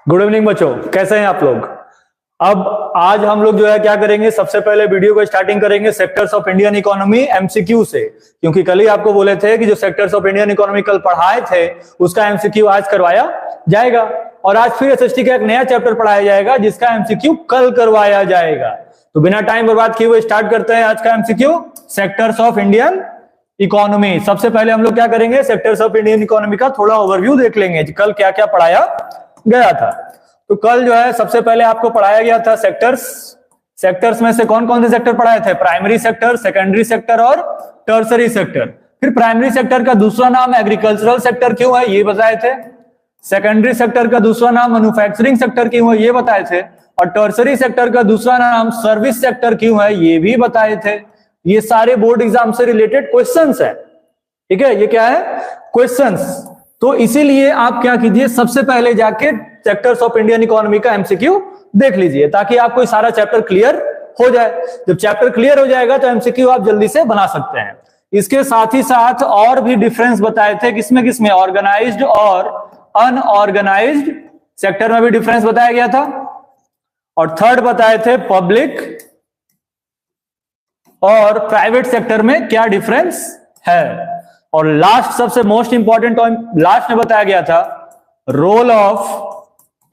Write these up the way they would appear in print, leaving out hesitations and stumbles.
Good evening बच्चों, कैसे हैं आप लोग। अब आज हम लोग जो है क्या करेंगे, सबसे पहले वीडियो को स्टार्टिंग करेंगे sectors of Indian economy MCQ से, क्योंकि कल ही आपको बोले थे कि जो सेक्टर्स ऑफ इंडियन इकोनॉमी कल पढ़ाए थे उसका एमसीक्यू आज करवाया जाएगा। और आज फिर एसएसटी का एक नया चैप्टर पढ़ाया जाएगा जिसका एमसीक्यू कल करवाया जाएगा। तो बिना टाइम बर्बाद किए हुए स्टार्ट करते हैं आज का MCQ, sectors of Indian economy. सबसे पहले हम लोग क्या करेंगे, सेक्टर्स ऑफ इंडियन इकोनॉमी का थोड़ा ओवरव्यू देख लेंगे, कल क्या क्या पढ़ाया गया था। तो कल जो है सबसे पहले आपको पढ़ाया गया था सेक्टर्स में से कौन कौन से सेक्टर पढ़ाए थे, प्राइमरी सेक्टर, सेकेंडरी सेक्टर और टर्सरी सेक्टर। फिर प्राइमरी सेक्टर का दूसरा नाम एग्रीकल्चरल सेक्टर क्यों है ये बताए थे, सेकेंडरी सेक्टर का दूसरा नाम मैन्युफैक्चरिंग सेक्टर क्यों है ये बताए थे, और टर्सरी सेक्टर का दूसरा नाम सर्विस सेक्टर क्यों है ये भी बताए थे। ये सारे बोर्ड एग्जाम से रिलेटेड क्वेश्चंस है, ठीक है, ये क्या है, क्वेश्चंस। तो इसीलिए आप क्या कीजिए, सबसे पहले जाके सेक्टर्स ऑफ इंडियन इकोनॉमी का एमसीक्यू देख लीजिए ताकि आपको सारा चैप्टर क्लियर हो जाए। जब चैप्टर क्लियर हो जाएगा तो एमसीक्यू आप जल्दी से बना सकते हैं। इसके साथ ही साथ और भी डिफरेंस बताए थे, किसमें किसमें, ऑर्गेनाइज्ड और अनऑर्गेनाइज्ड सेक्टर में भी डिफरेंस बताया गया था। और थर्ड बताए थे पब्लिक और प्राइवेट सेक्टर में क्या डिफरेंस है। और लास्ट सबसे मोस्ट इंपॉर्टेंट लास्ट में बताया गया था रोल ऑफ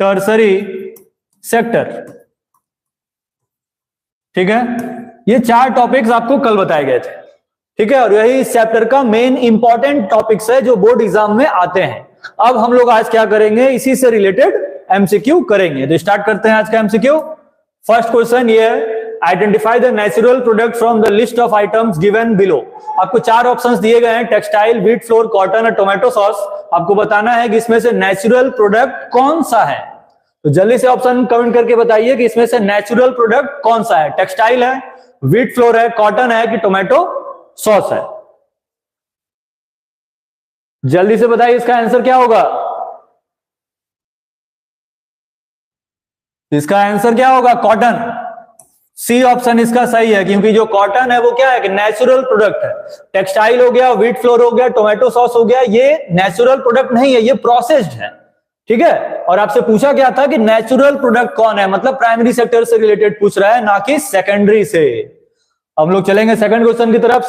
टर्सरी सेक्टर, ठीक है। ये चार टॉपिक्स आपको कल बताए गए थे, ठीक है, और यही इस चैप्टर का मेन इंपॉर्टेंट टॉपिक्स है जो बोर्ड एग्जाम में आते हैं। अब हम लोग आज क्या करेंगे, इसी से रिलेटेड एमसीक्यू करेंगे। तो स्टार्ट करते हैं आज का एमसीक्यू। फर्स्ट क्वेश्चन ये है, identify the natural product from the list of items given below. आपको चार ऑप्शंस दिए गए हैं, टेक्सटाइल, व्हीट फ्लोर, कॉटन और टोमेटो सॉस। आपको बताना है कि इसमें से नेचुरल प्रोडक्ट कौन सा है। तो जल्दी से ऑप्शन कमेंट करके बताइए कि इसमें से नेचुरल प्रोडक्ट कौन सा है, टेक्सटाइल है, व्हीट फ्लोर है, कॉटन है कि टोमेटो सॉस है। जल्दी से बताइए इसका आंसर क्या होगा, इसका आंसर क्या होगा, कॉटन। सी ऑप्शन इसका सही है, क्योंकि जो कॉटन है वो क्या है कि नेचुरल प्रोडक्ट है। टेक्सटाइल हो गया, व्हीट फ्लोर हो गया, टोमेटो सॉस हो गया, ये नेचुरल प्रोडक्ट नहीं है, ये प्रोसेस्ड है, ठीक है। और आपसे पूछा क्या था कि नेचुरल प्रोडक्ट कौन है, मतलब प्राइमरी सेक्टर से रिलेटेड पूछ रहा है, ना कि सेकेंडरी से। हम लोग चलेंगे सेकंड क्वेश्चन की तरफ।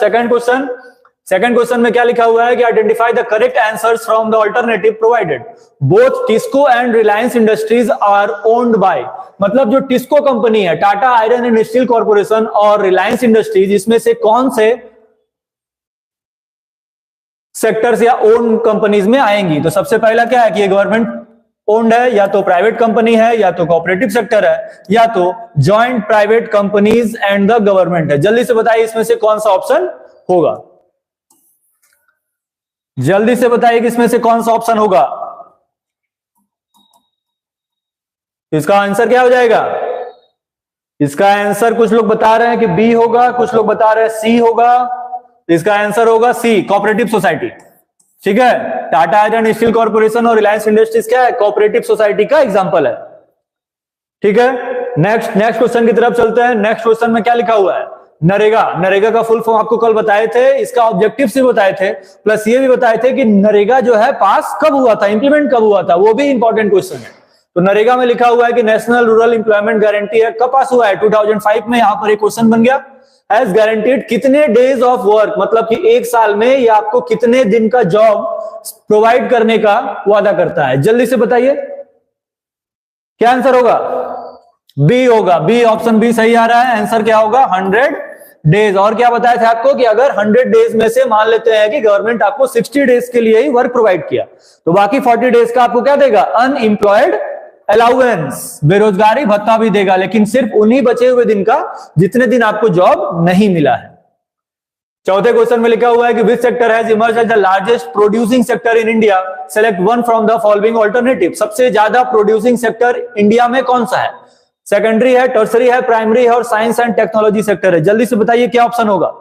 सेकंड क्वेश्चन में क्या लिखा हुआ है कि identify the correct answers from the alternative provided. Both TISCO and Reliance industries are owned by, मतलब जो टिस्को कंपनी है, Tata iron and steel corporation और रिलायंस इंडस्ट्रीज, इसमें से कौन से सेक्टर्स या ओन कंपनीज में आएंगी। तो सबसे पहला क्या है कि ये गवर्नमेंट ओन्ड है, या तो प्राइवेट कंपनी है, या तो कोऑपरेटिव सेक्टर है, या तो joint private companies and the government है। जल्दी से बताइए इसमें से कौन सा ऑप्शन होगा, जल्दी से बताइए कि इसमें से कौन सा ऑप्शन होगा। इसका आंसर क्या हो जाएगा, इसका आंसर कुछ लोग बता रहे हैं कि बी होगा, कुछ लोग बता रहे हैं सी होगा। इसका आंसर होगा सी, कोऑपरेटिव सोसाइटी, ठीक है। टाटा आयरन स्टील कॉर्पोरेशन और रिलायंस इंडस्ट्रीज क्या है, कोऑपरेटिव सोसाइटी का एग्जांपल है, ठीक है। नेक्स्ट क्वेश्चन की तरफ चलते हैं। नेक्स्ट क्वेश्चन में क्या लिखा हुआ है, नरेगा का फुल फॉर्म आपको कल बताए थे, इसका ऑब्जेक्टिव भी बताए थे, प्लस ये भी बताए थे कि नरेगा जो है पास कब हुआ था, इंप्लीमेंट कब हुआ था, वो भी इंपॉर्टेंट क्वेश्चन है। तो नरेगा में लिखा हुआ है कि नेशनल रूरल एम्प्लॉयमेंट गारंटी है, कब पास हुआ है, 2005 में। यहां पर एक क्वेश्चन बन गया, एज गारंटीड कितने डेज ऑफ वर्क, मतलब कि एक साल में ये आपको कितने दिन का जॉब प्रोवाइड करने का वादा करता है। जल्दी से बताइए क्या आंसर होगा, बी होगा, बी ऑप्शन बी सही आ रहा है। आंसर क्या होगा, 100 डेज। और क्या बताया था आपको कि अगर 100 डेज में से मान लेते हैं कि गवर्नमेंट आपको 60 डेज के लिए ही वर्क प्रोवाइड किया, तो बाकी 40 डेज का आपको क्या देगा, अनएम्प्लॉयड अलाउंस, बेरोजगारी भत्ता भी देगा, लेकिन सिर्फ उन्हीं बचे हुए दिन का जितने दिन आपको जॉब नहीं मिला है। चौथे क्वेश्चन में लिखा हुआ है कि which sector has emerged as the largest producing sector in India, select one from the following alternative. सबसे ज्यादा प्रोड्यूसिंग सेक्टर इंडिया में कौन सा है, सेकेंडरी है, टर्सरी है, प्राइमरी है और साइंस एंड टेक्नोलॉजी सेक्टर है। जल्दी से बताइए क्या ऑप्शन होगा,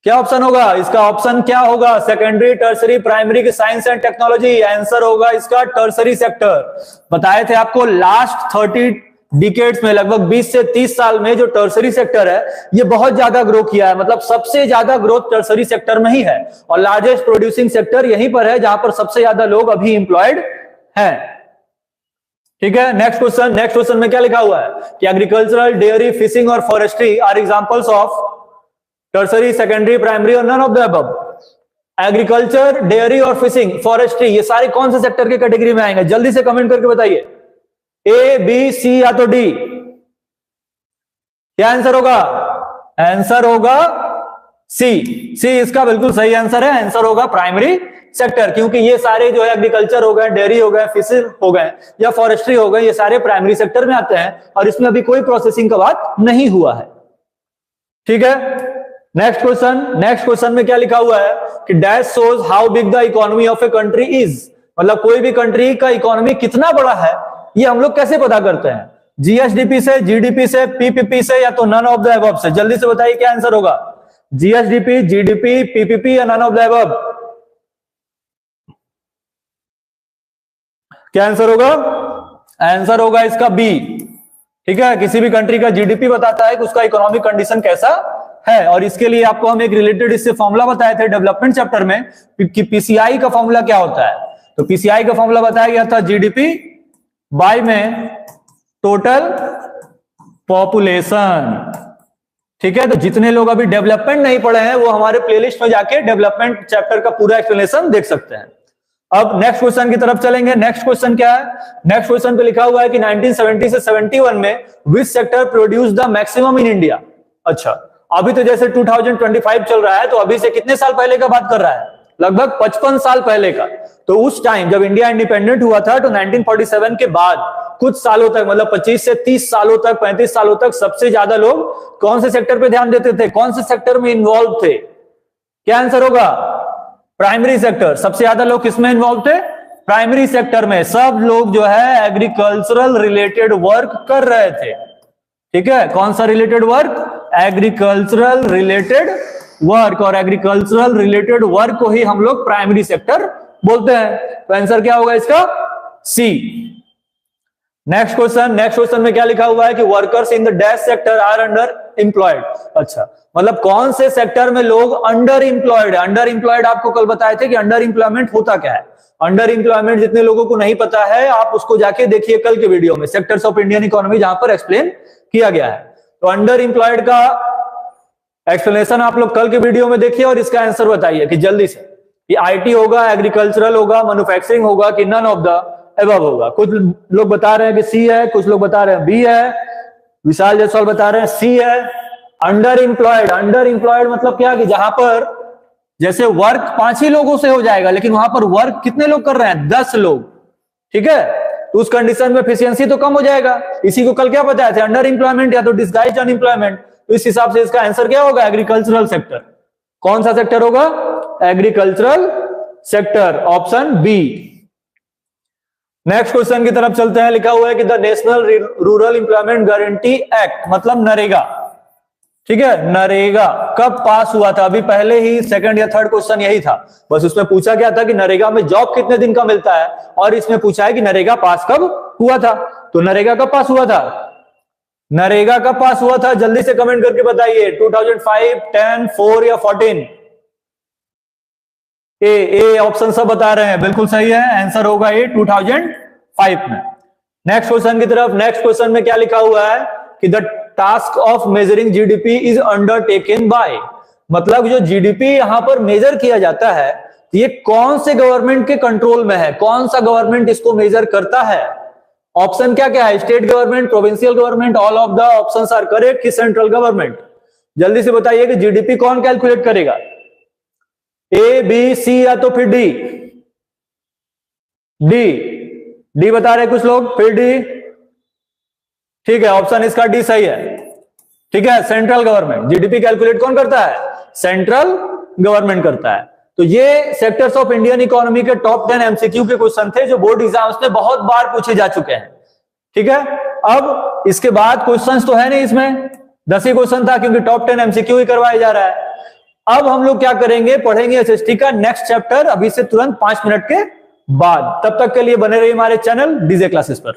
क्या ऑप्शन होगा, इसका ऑप्शन क्या होगा, सेकेंडरी, टर्सरी, प्राइमरी की साइंस एंड टेक्नोलॉजी। आंसर होगा इसका टर्सरी सेक्टर। बताए थे आपको लास्ट डिकेड्स में, लगभग 20 से 30 साल में जो टर्सरी सेक्टर है ये बहुत ज्यादा ग्रो किया है। मतलब सबसे ज्यादा ग्रोथ टर्सरी सेक्टर में ही है और लार्जेस्ट प्रोड्यूसिंग सेक्टर यहीं पर है जहां पर सबसे ज्यादा लोग अभी इंप्लॉयड हैं। ठीक है, नेक्स्ट क्वेश्चन में क्या लिखा हुआ है कि एग्रीकल्चरल, डेयरी, फिशिंग और forestry are examples of tertiary, secondary, primary और none of the above. Agriculture, dairy और फिशिंग, फॉरेस्ट्री ये सारे कौन से सेक्टर की कैटेगरी में आएंगे? जल्दी से कमेंट करके बताइए, ए, बी, सी या तो डी। क्या आंसर होगा? आंसर होगा सी। सी इसका बिल्कुल सही आंसर है। आंसर होगा प्राइमरी सेक्टर, क्योंकि ये सारे जो है एग्रीकल्चर हो गए, डेयरी हो गए, फिशिंग हो गए या फॉरेस्ट्री हो गए, ये सारे प्राइमरी सेक्टर में आते हैं और इसमें अभी कोई प्रोसेसिंग का बात नहीं हुआ है। ठीक है, नेक्स्ट क्वेश्चन में क्या लिखा हुआ है कि dash shows how big the economy of a country is. मतलब कोई भी कंट्री का इकोनॉमी कितना बड़ा है ये हम लोग कैसे पता करते हैं? जीएसडीपी से, जीडीपी से, पीपीपी से या तो नन ऑफ द अबव से? जल्दी से बताइए क्या आंसर होगा? जीएसडीपी, जीडीपी, पीपीपी या नन ऑफ द अबव? क्या आंसर होगा? आंसर होगा इसका बी। ठीक है, किसी भी कंट्री का जीडीपी बताता है कि उसका इकोनॉमिक कंडीशन कैसा है और इसके लिए आपको हम एक रिलेटेड इससे फॉर्मूला बताए थे डेवलपमेंट चैप्टर में कि पीसीआई का फॉर्मूला क्या होता है। तो पीसीआई का फॉर्मूला बताया गया था जीडीपी बाय में टोटल पॉपुलेशन। ठीक है, तो जितने लोग अभी डेवलपमेंट नहीं पढ़े हैं वो हमारे प्लेलिस्ट में जाके डेवलपमेंट चैप्टर का पूरा एक्सप्लेनेशन देख सकते हैं। अब नेक्स्ट क्वेश्चन की तरफ चलेंगे। नेक्स्ट क्वेश्चन क्या है? नेक्स्ट क्वेश्चन पे लिखा हुआ है कि 1970 से 71 में which sector produce the maximum in India. अच्छा, अभी तो जैसे 2025 चल रहा है तो अभी से कितने साल पहले का बात कर रहा है? लगभग 55 साल पहले का। तो उस टाइम जब इंडिया इंडिपेंडेंट हुआ था तो 1947 के बाद कुछ सालों तक, मतलब 25 से 30 सालों तक, 35 सालों तक सबसे ज्यादा लोग कौन से सेक्टर पे ध्यान देते थे? कौन से सेक्टर में इन्वॉल्व थे? क्या आंसर होगा? Primary sector. सबसे ज्यादा लोग किसमें इन्वॉल्व थे? प्राइमरी सेक्टर में। सब लोग जो है एग्रीकल्चरल रिलेटेड वर्क कर रहे थे। ठीक है, कौन सा related work? Agricultural related work. और एग्रीकल्चरल रिलेटेड वर्क को ही हम लोग प्राइमरी सेक्टर बोलते हैं। तो आंसर क्या होगा इसका? सी। नेक्स्ट क्वेश्चन में क्या लिखा हुआ है कि workers in the dash sector are under employed. अच्छा, मतलब कौन से सेक्टर में लोग अंडर एम्प्लॉयड है? अंडर एम्प्लॉयड आपको कल बताए थे कि अंडर एम्प्लॉयमेंट होता क्या है। अंडर एम्प्लॉयमेंट जितने लोगों को नहीं पता है आप उसको जाके देखिए कल के वीडियो में, सेक्टर्स ऑफ इंडियन इकोनॉमी, जहां पर एक्सप्लेन किया गया है। तो अंडर एम्प्लॉयड का एक्सप्लेनेशन आप लोग कल के वीडियो में देखिए और इसका आंसर बताइए कि जल्दी से कि आईटी होगा, एग्रीकल्चरल होगा, मैन्युफैक्चरिंग होगा कि नन ऑफ द अबव होगा। कुछ लोग बता रहे हैं कि सी है, कुछ लोग बता रहे हैं बी है, विशाल जायसवाल बता रहे हैं सी है। अंडर एम्प्लॉयड मतलब क्या कि जहां पर जैसे वर्क 5 ही लोगों से हो जाएगा लेकिन वहां पर वर्क कितने लोग कर रहे हैं? 10 लोग। ठीक है, तो उस कंडीशन में एफिशिएंसी तो कम हो जाएगा। इसी को कल क्या बताया था? अंडर एम्प्लॉयमेंट या तो डिसगाइज्ड अनएम्प्लॉयमेंट। तो इस हिसाब से इसका आंसर क्या होगा? Agricultural sector. कौन सा सेक्टर होगा? Agricultural sector, option B. Next question की तरफ चलते हैं। लिखा हुआ है कि the national rural employment guarantee act, मतलब नरेगा। ठीक है, नरेगा कब पास हुआ था? अभी पहले ही सेकंड या थर्ड क्वेश्चन यही था, बस उसमें पूछा गया था कि नरेगा में जॉब कितने दिन का मिलता है और इसमें पूछा है कि नरेगा पास कब हुआ था। तो नरेगा कब पास हुआ था? नरेगा कब पास हुआ था? जल्दी से कमेंट करके बताइए। 2005, 10, 4 या 14? ए ऑप्शन सब बता रहे हैं, बिल्कुल सही है। आंसर होगा ए, 2005 में। नेक्स्ट क्वेश्चन की तरफ। नेक्स्ट क्वेश्चन में क्या लिखा हुआ है कि the task of measuring GDP is undertaken by, मतलब जो जीडीपी यहां पर मेजर किया जाता है ये कौन से गवर्नमेंट के कंट्रोल में है? कौन सा गवर्नमेंट इसको मेजर करता है? ऑप्शन क्या क्या है? State government, provincial government, all of the options are correct कि सेंट्रल गवर्नमेंट? जल्दी से बताइए कि जीडीपी कौन कैलकुलेट करेगा? ए, बी, सी या तो फिर डी? डी बता रहे कुछ लोग, फिर डी। ठीक है, ऑप्शन इसका डी सही है। ठीक है, सेंट्रल गवर्नमेंट। जीडीपी कैलकुलेट कौन करता है? सेंट्रल गवर्नमेंट करता है। तो ये सेक्टर्स ऑफ इंडियन इकोनॉमी के टॉप 10 एमसीक्यू के क्वेश्चन थे जो बोर्ड एग्जाम्स में बहुत बार पूछे जा चुके हैं। ठीक है, अब इसके बाद क्वेश्चंस तो है नहीं, इसमें 10 ही क्वेश्चन था क्योंकि टॉप 10 एमसीक्यू ही करवाया जा रहा है। अब हम लोग क्या करेंगे? पढ़ेंगे एसएसटी का नेक्स्ट चैप्टर अभी से तुरंत 5 मिनट के बाद। तब तक के लिए बने रहिए हमारे चैनल डीजे क्लासेस पर।